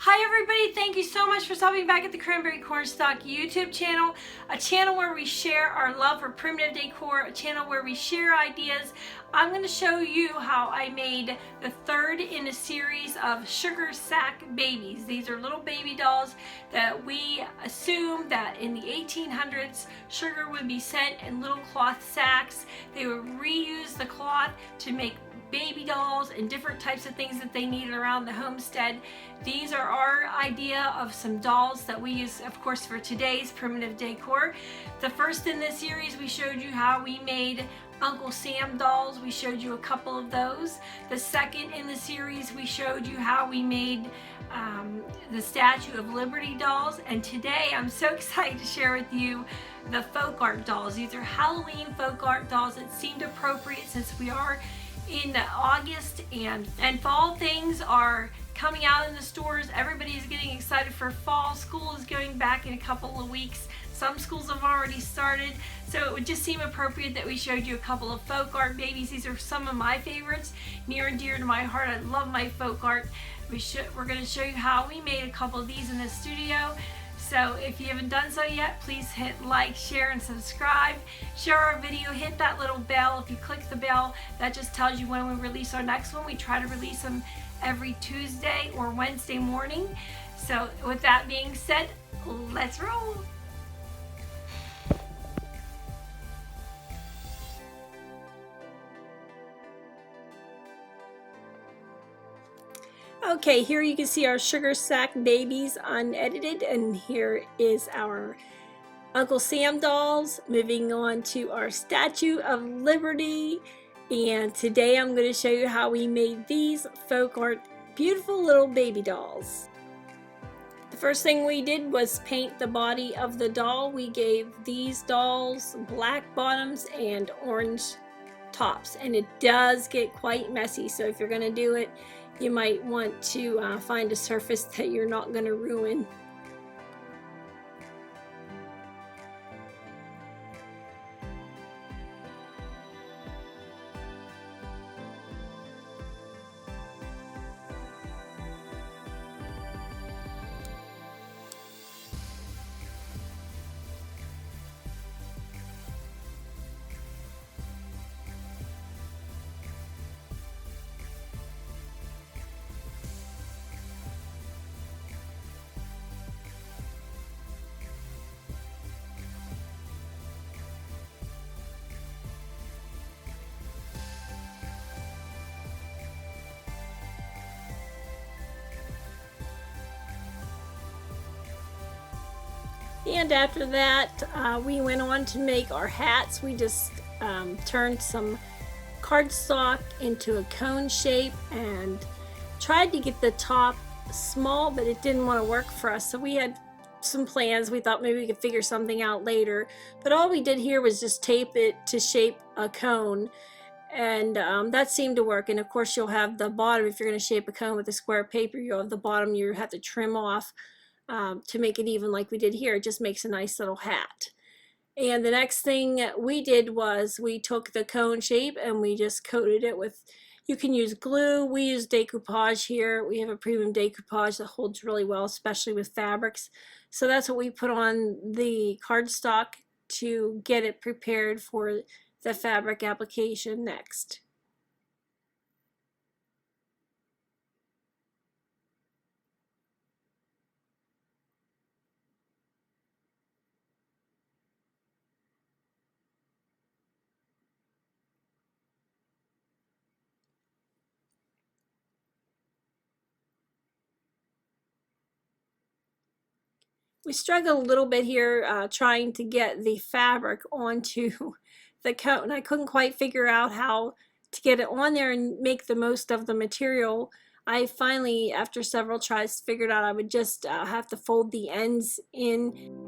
Hi everybody, thank you so much for stopping back at the Cranberry Cornstalk YouTube channel, a channel where we share our love for primitive decor, a channel where we share ideas. I'm going to show you how I made the third in a series of sugar sack babies. These are little baby dolls that we assumed that in the 1800s sugar would be sent in little cloth sacks. They would reuse the cloth to make baby dolls and different types of things that they needed around the homestead. These are our idea of some dolls that we use, of course, for today's primitive decor. The first in this series, we showed you how we made Uncle Sam dolls. We showed you a couple of those. The second in the series, we showed you how we made the Statue of Liberty dolls. And today, I'm so excited to share with you the folk art dolls. These are Halloween folk art dolls. It seemed appropriate since we are in August and fall things are coming out in the stores. Everybody's getting excited for fall. School is going back in a couple of weeks. Some schools have already started, so it would just seem appropriate that we showed you a couple of folk art babies. These are some of my favorites, near and dear to my heart. I love my folk art. We're going to show you how we made a couple of these in the studio. So if you haven't done so yet, please hit like, share, and subscribe. Share our video, hit that little bell. If you click the bell, that just tells you when we release our next one. We try to release them every Tuesday or Wednesday morning. So with that being said, let's roll. Okay, here you can see our sugar sack babies unedited, and here is our Uncle Sam dolls. Moving on to our Statue of Liberty, and today I'm going to show you how we made these folk art beautiful little baby dolls. The first thing we did was paint the body of the doll. We gave these dolls black bottoms and orange tops, and it does get quite messy, so if you're going to do it, you might want to find a surface that you're not going to ruin. And after that, we went on to make our hats. We just turned some cardstock into a cone shape and tried to get the top small, but it didn't want to work for us. So we had some plans. We thought maybe we could figure something out later. But all we did here was just tape it to shape a cone. And that seemed to work. And of course, you'll have the bottom, if you're going to shape a cone with a square paper, you'll have the bottom you have to trim off to make it even like we did here. It just makes a nice little hat. And the next thing we did was we took the cone shape and we just coated it with, you can use glue. We use decoupage here. We have a premium decoupage that holds really well, especially with fabrics. So that's what we put on the cardstock to get it prepared for the fabric application next. We struggled a little bit here trying to get the fabric onto the coat, and I couldn't quite figure out how to get it on there and make the most of the material. I finally, after several tries, figured out I would just have to fold the ends in.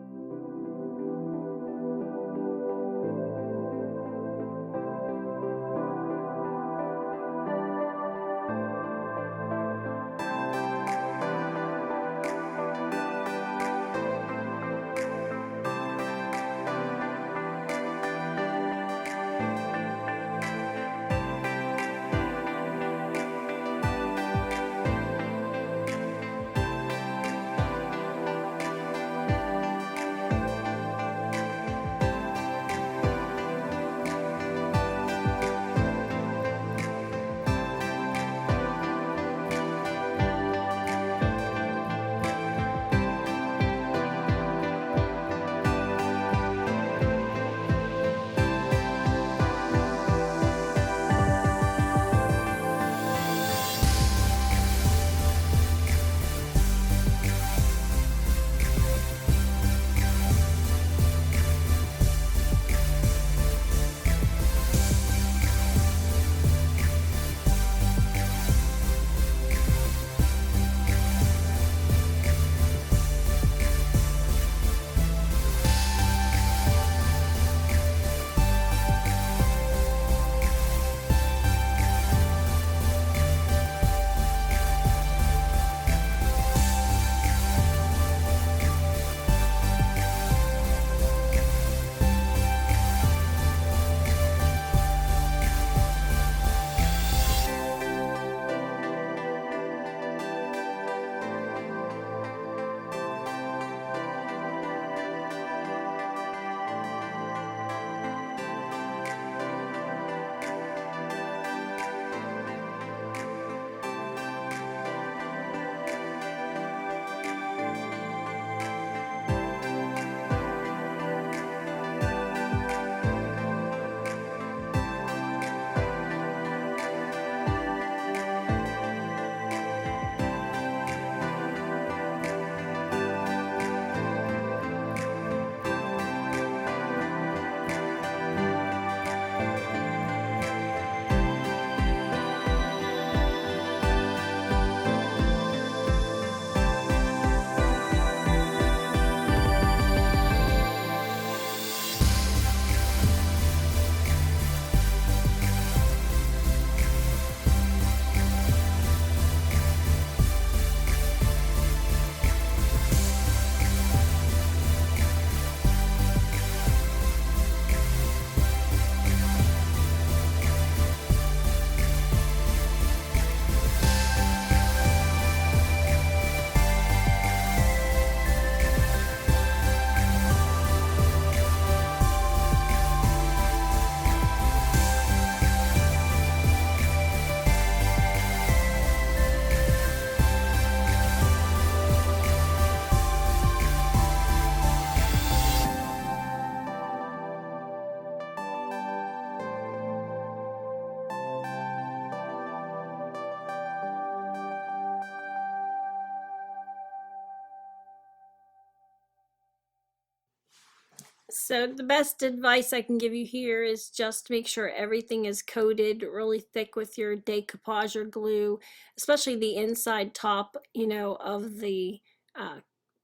So the best advice I can give you here is just make sure everything is coated really thick with your decoupage or glue, especially the inside top, of uh,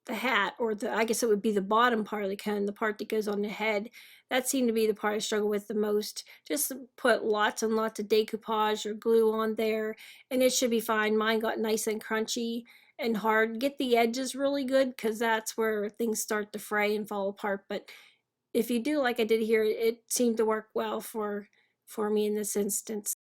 the hat, or I guess it would be the bottom part of the cone, the part that goes on the head. That seemed to be the part I struggle with the most. Just put lots and lots of decoupage or glue on there, and it should be fine. Mine got nice and crunchy and hard. Get the edges really good because that's where things start to fray and fall apart. But if you do like I did here, it seemed to work well for me in this instance.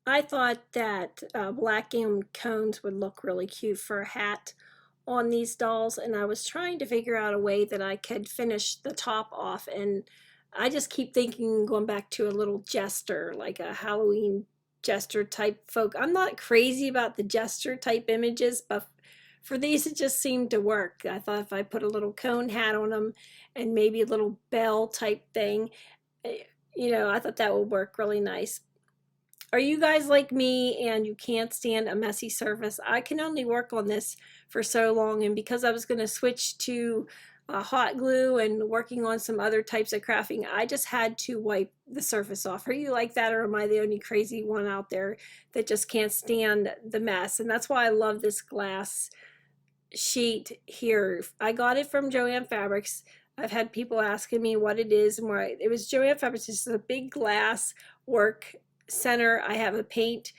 I thought that black gum cones would look really cute for a hat on these dolls, and I was trying to figure out a way that I could finish the top off, and I just keep thinking going back to a little jester, like a Halloween jester type folk. I'm not crazy about the jester type images, but for these it just seemed to work. I thought if I put a little cone hat on them and maybe a little bell type thing, I thought that would work really nice. Are you guys like me and you can't stand a messy surface? I can only work on this for so long, and because I was going to switch to hot glue and working on some other types of crafting, I just had to wipe the surface off. Are you like that, or am I the only crazy one out there that just can't stand the mess? And that's why I love this glass sheet here. I got it from Joann Fabrics. I've had people asking me what it is and why. It was Joann Fabrics. It's a big glass work center. I have a paint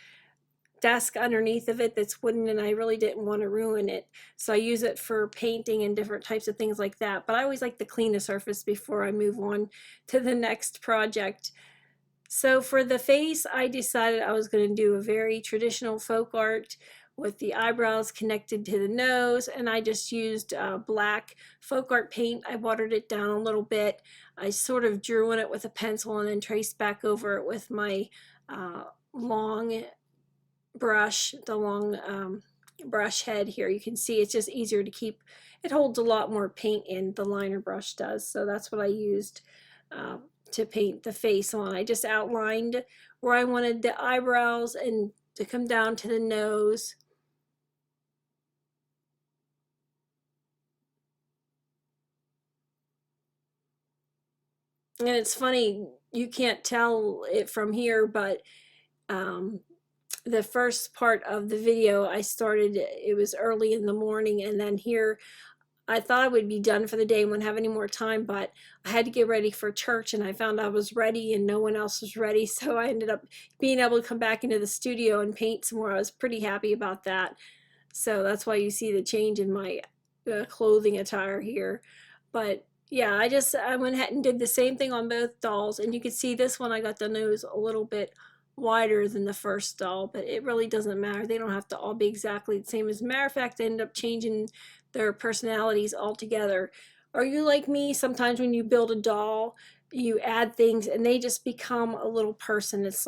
desk underneath of it that's wooden, and I really didn't want to ruin it, so I use it for painting and different types of things like that. But I always like to clean the surface before I move on to the next project. So for the face, I decided I was going to do a very traditional folk art with the eyebrows connected to the nose, and I just used black folk art paint. I watered it down a little bit. I sort of drew on it with a pencil and then traced back over it with my long brush, the long brush head here. You can see it's just easier to keep. It holds a lot more paint in, the liner brush does, so that's what I used to paint the face on. I just outlined where I wanted the eyebrows and to come down to the nose. And it's funny, you can't tell it from here, but the first part of the video I started, it was early in the morning, and then here I thought I would be done for the day and wouldn't have any more time, but I had to get ready for church, and I found I was ready and no one else was ready, so I ended up being able to come back into the studio and paint some more. I was pretty happy about that. So that's why you see the change in my clothing attire here. But yeah, I went ahead and did the same thing on both dolls, and you can see this one I got the nose a little bit wider than the first doll, but it really doesn't matter. They don't have to all be exactly the same. As a matter of fact, they end up changing their personalities altogether. Are you like me? Sometimes when you build a doll, you add things and they just become a little person. It's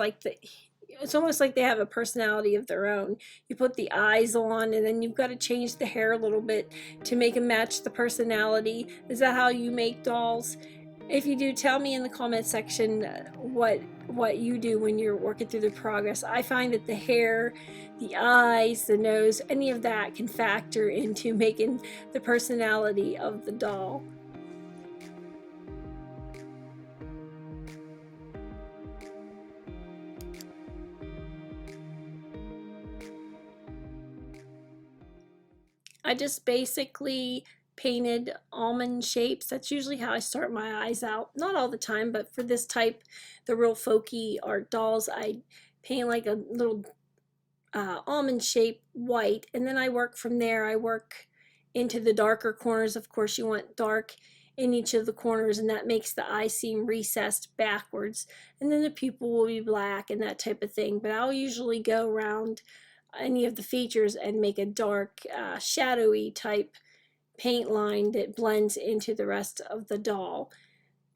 almost like they have a personality of their own. You put the eyes on, and then you've got to change the hair a little bit to make them match the personality. Is that how you make dolls? If you do, tell me in the comment section what you do when you're working through the progress. I find that the hair, the eyes, the nose, any of that can factor into making the personality of the doll. I just basically painted almond shapes. That's usually how I start my eyes out. Not all the time, but for this type, the real folky art dolls, I paint like a little almond shape white, and then I work from there. I work into the darker corners. Of course, you want dark in each of the corners, and that makes the eye seem recessed backwards, and then the pupil will be black and that type of thing. But I'll usually go around any of the features and make a dark shadowy type paint line that blends into the rest of the doll.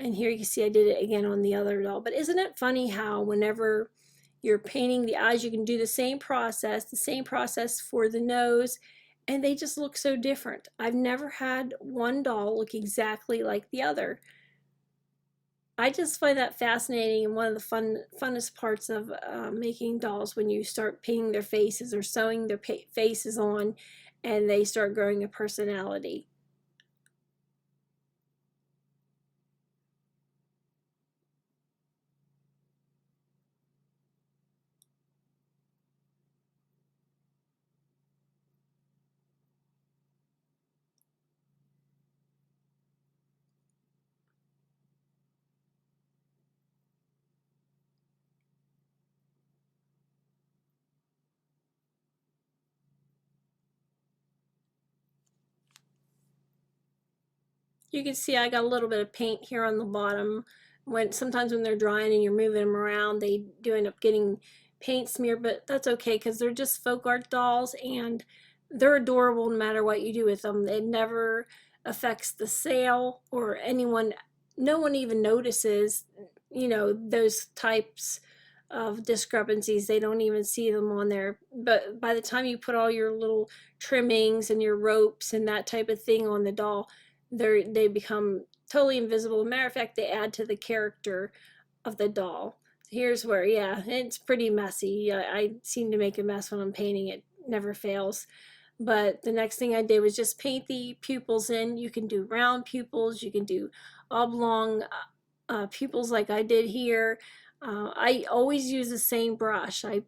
And here you can see I did it again on the other doll. But isn't it funny how whenever you're painting the eyes, you can do the same process for the nose, and they just look so different. I've never had one doll look exactly like the other. I just find that fascinating, and one of the funnest parts of making dolls, when you start painting their faces or sewing their faces on and they start growing a personality. You can see I got a little bit of paint here on the bottom. Sometimes when they're drying and you're moving them around, they do end up getting paint smear, but that's okay because they're just folk art dolls and they're adorable no matter what you do with them. It never affects the sale or anyone. No one even notices, you know, those types of discrepancies. They don't even see them on there. But by the time you put all your little trimmings and your ropes and that type of thing on the doll, they become totally invisible. Matter of fact, they add to the character of the doll. Here's where, yeah, it's pretty messy. I seem to make a mess when I'm painting. It never fails. But the next thing I did was just paint the pupils in. You can do round pupils, you can do oblong pupils like I did here. I always use the same brush. I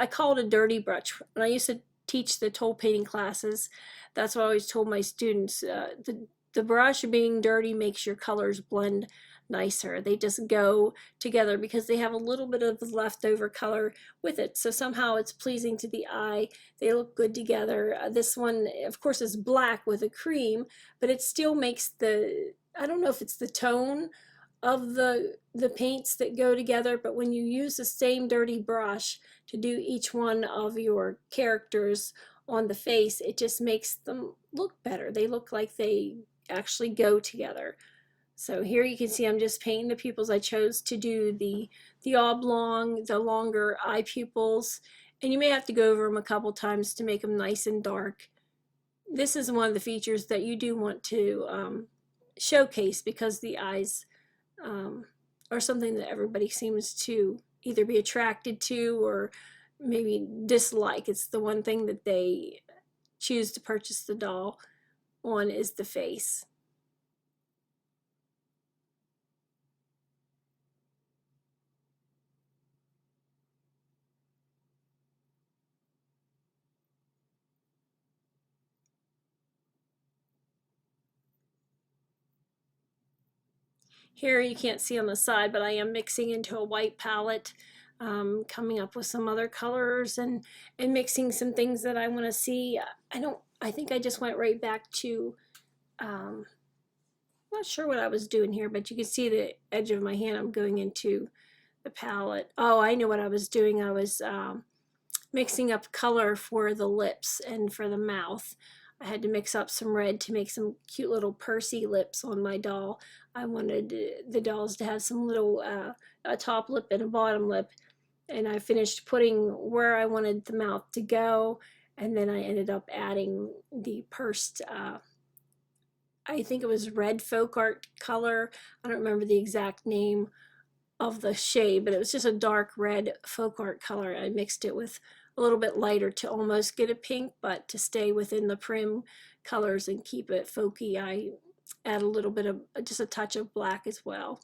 call it a dirty brush. When I used to teach the toll painting classes, that's what I always told my students. The brush being dirty makes your colors blend nicer. They just go together because they have a little bit of leftover color with it. So somehow it's pleasing to the eye. They look good together. This one, of course, is black with a cream, but it still makes I don't know if it's the tone of the paints that go together, but when you use the same dirty brush to do each one of your characters on the face, it just makes them look better. They look like they actually go together. So here you can see I'm just painting the pupils. I chose to do the oblong, the longer eye pupils, and you may have to go over them a couple times to make them nice and dark. This is one of the features that you do want to showcase because the eyes are something that everybody seems to either be attracted to or maybe dislike. It's the one thing that they choose to purchase the doll on is the face. Here you can't see on the side, but I am mixing into a white palette, coming up with some other colors and mixing some things that I want to see. I think I just went right back to, I'm not sure what I was doing here, but you can see the edge of my hand. I'm going into the palette. Oh, I know what I was doing. I was mixing up color for the lips and for the mouth. I had to mix up some red to make some cute little pursy lips on my doll. I wanted the dolls to have some little a top lip and a bottom lip, and I finished putting where I wanted the mouth to go, and then I ended up adding the pursed I think it was red folk art color. I don't remember the exact name of the shade, but it was just a dark red folk art color. I mixed it with a little bit lighter to almost get a pink, but to stay within the prim colors and keep it folky, I add a little bit of just a touch of black as well.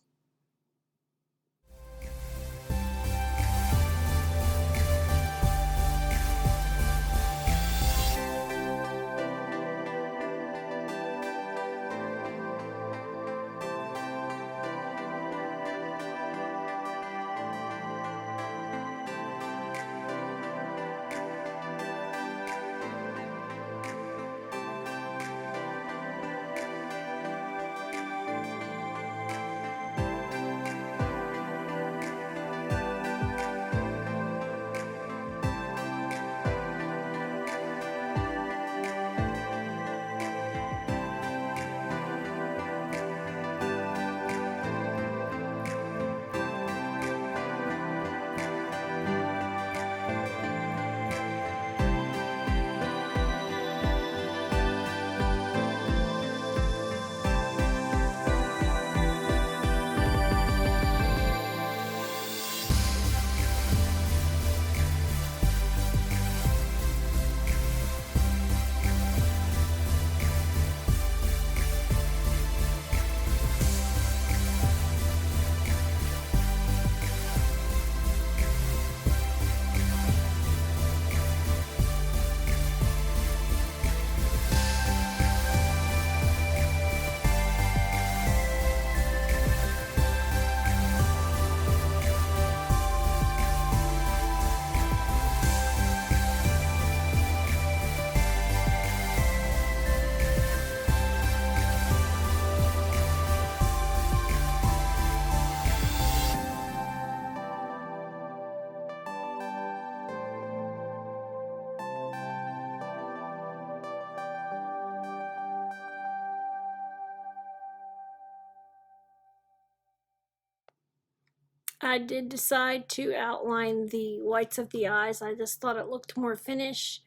I did decide to outline the whites of the eyes. I just thought it looked more finished.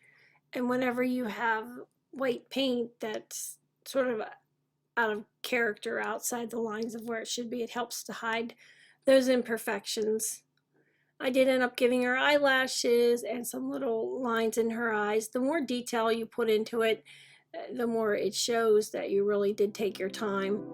And whenever you have white paint that's sort of out of character outside the lines of where it should be, it helps to hide those imperfections. I did end up giving her eyelashes and some little lines in her eyes. The more detail you put into it, the more it shows that you really did take your time.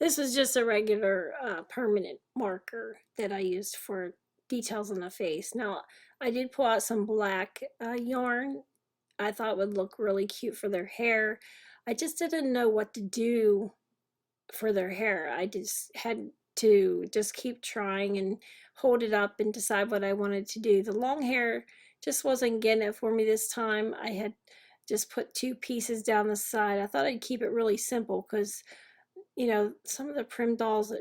This was just a regular permanent marker that I used for details on the face. Now, I did pull out some black yarn I thought would look really cute for their hair. I just didn't know what to do for their hair. I just had to just keep trying and hold it up and decide what I wanted to do. The long hair just wasn't getting it for me this time. I had just put two pieces down the side. I thought I'd keep it really simple because, you know, some of the prim dolls,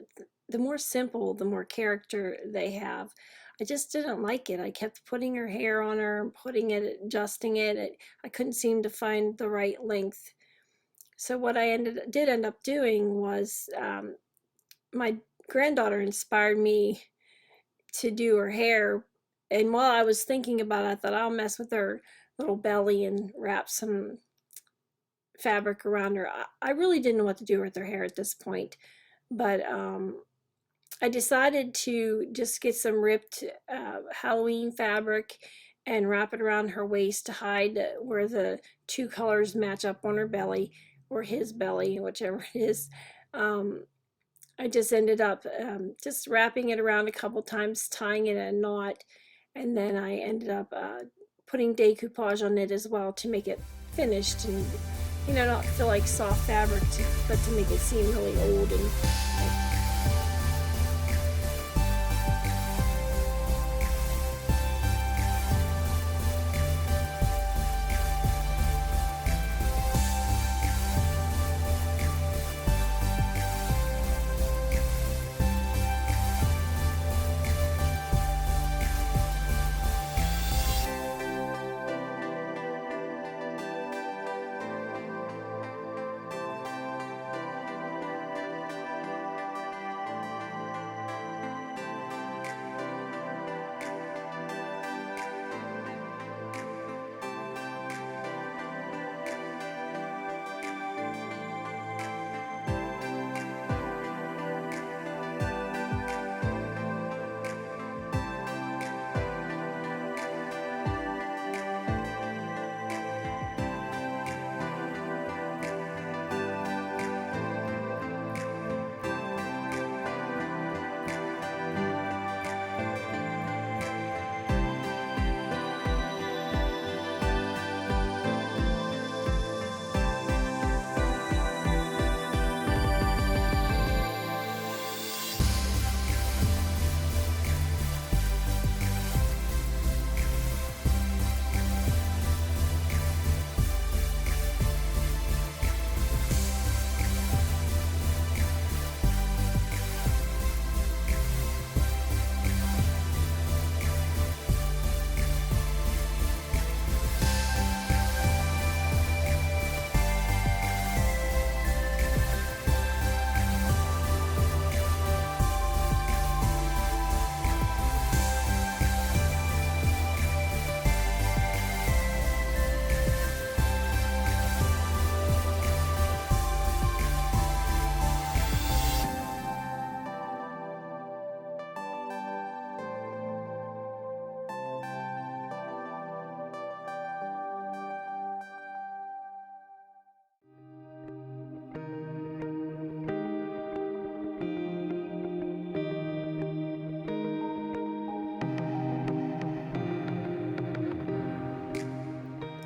the more simple, the more character they have. I just didn't like it. I kept putting her hair on her and putting it, adjusting it. I couldn't seem to find the right length. So what I did end up doing was my granddaughter inspired me to do her hair. And while I was thinking about it, I thought I'll mess with her little belly and wrap some fabric around her. I really didn't know what to do with her hair at this point, but I decided to just get some ripped Halloween fabric and wrap it around her waist to hide where the two colors match up on her belly, or his belly, whichever it is. I just ended up just wrapping it around a couple times, tying it in a knot, and then I ended up putting decoupage on it as well to make it finished and, you know, not feel like soft fabric, but to make it seem really old and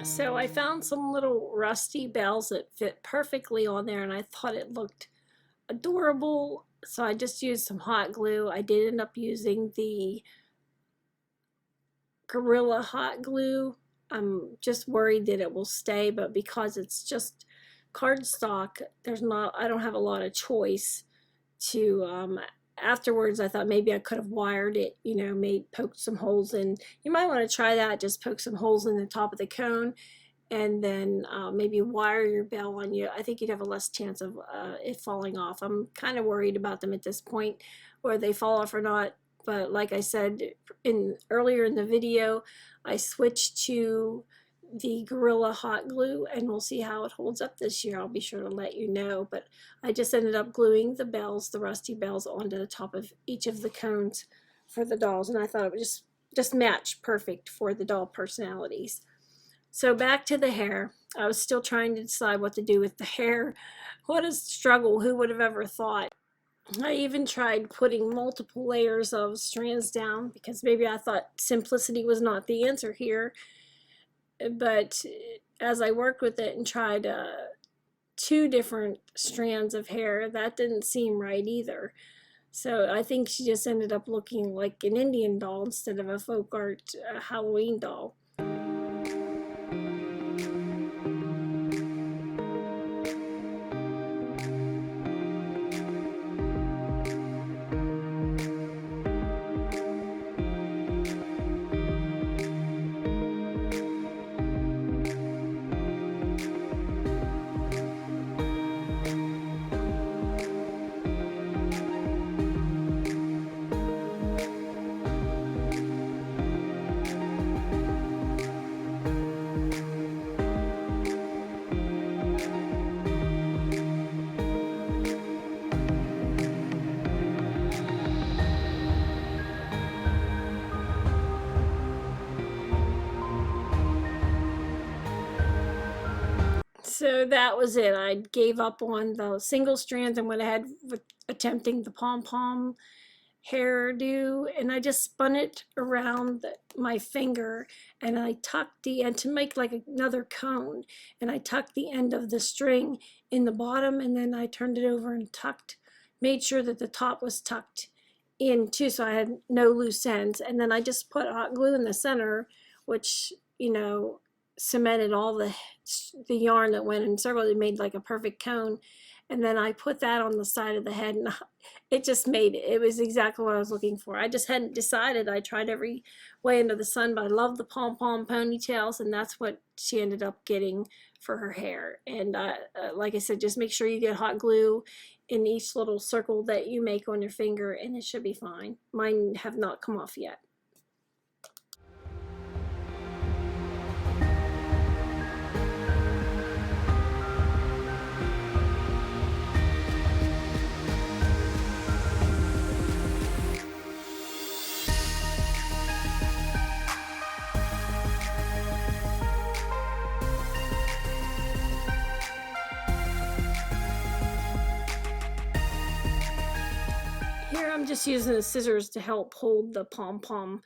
so I found some little rusty bells that fit perfectly on there, and I thought it looked adorable. So I just used some hot glue. I did end up using the Gorilla hot glue. I'm just worried that it will stay, but because it's just cardstock, I don't have a lot of choice to afterwards I thought maybe I could have wired it, you know, poked some holes in. You might want to try that, just poke some holes in the top of the cone and then maybe wire your bell on you. I think you'd have a less chance of it falling off. I'm kind of worried about them at this point, whether they fall off or not. But like I said earlier in the video, I switched to the Gorilla hot glue, and we'll see how it holds up this year. I'll be sure to let you know. But I just ended up gluing the bells, the rusty bells, onto the top of each of the cones for the dolls, and I thought it would just match perfect for the doll personalities. So back to the hair. I was still trying to decide what to do with the hair. What a struggle. Who would have ever thought I even tried putting multiple layers of strands down because maybe I thought simplicity was not the answer here. But as I worked with it and tried two different strands of hair, that didn't seem right either. So I think she just ended up looking like an Indian doll instead of a folk art Halloween doll. So that was it. I gave up on the single strands and went ahead with attempting the pom-pom hairdo, and I just spun it around my finger, and I tucked the end to make like another cone, and I tucked the end of the string in the bottom, and then I turned it over and made sure that the top was tucked in too, so I had no loose ends. And then I just put hot glue in the center, which, cemented all the yarn that went in circles. It made like a perfect cone. And then I put that on the side of the head, and it just made it. It was exactly what I was looking for. I just hadn't decided. I tried every way under the sun, but I love the pom-pom ponytails, and that's what she ended up getting for her hair. And like I said, just make sure you get hot glue in each little circle that you make on your finger, and it should be fine. Mine have not come off yet. Here I'm just using the scissors to help hold the pom-pom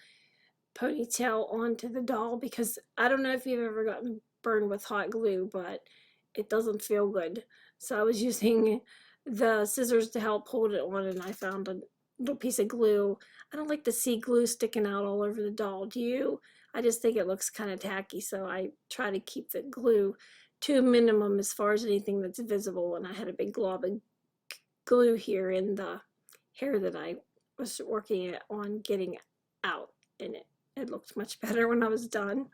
ponytail onto the doll, because I don't know if you've ever gotten burned with hot glue, but it doesn't feel good. So I was using the scissors to help hold it on, and I found a little piece of glue. I don't like to see glue sticking out all over the doll. Do you? I just think it looks kind of tacky, so I try to keep the glue to a minimum as far as anything that's visible. And I had a big glob of glue here in the hair that I was working on getting out, and it looked much better when I was done.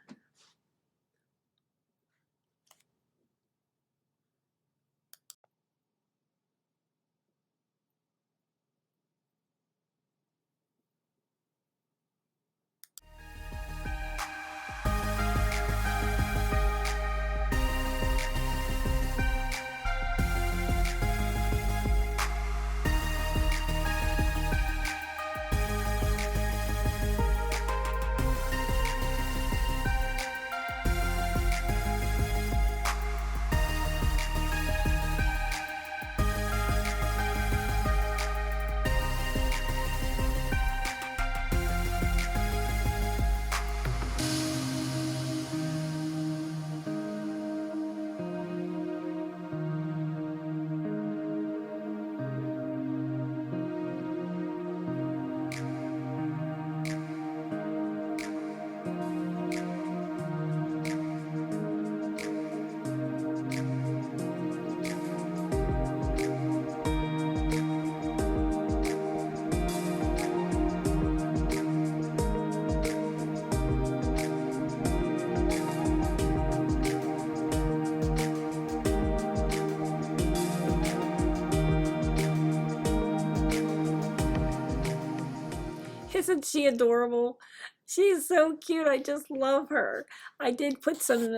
Isn't she adorable? She's so cute. I just love her. I did put some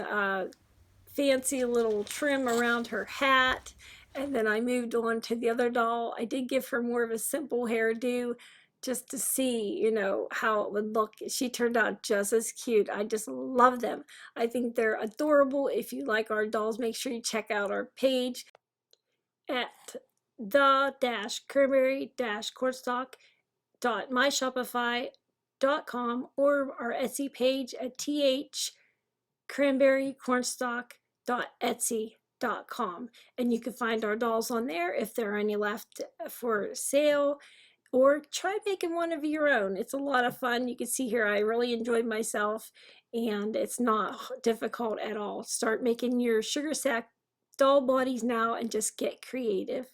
fancy little trim around her hat, and then I moved on to the other doll. I did give her more of a simple hairdo just to see, how it would look. She turned out just as cute. I just love them. I think they're adorable. If you like our dolls, make sure you check out our page at the-cranberry-cornstalk.myshopify.com or our Etsy page at thcranberrycornstalk.etsy.com, and you can find our dolls on there if there are any left for sale, or try making one of your own. It's a lot of fun. You can see here I really enjoyed myself, and it's not difficult at all. Start making your sugar sack doll bodies now and just get creative.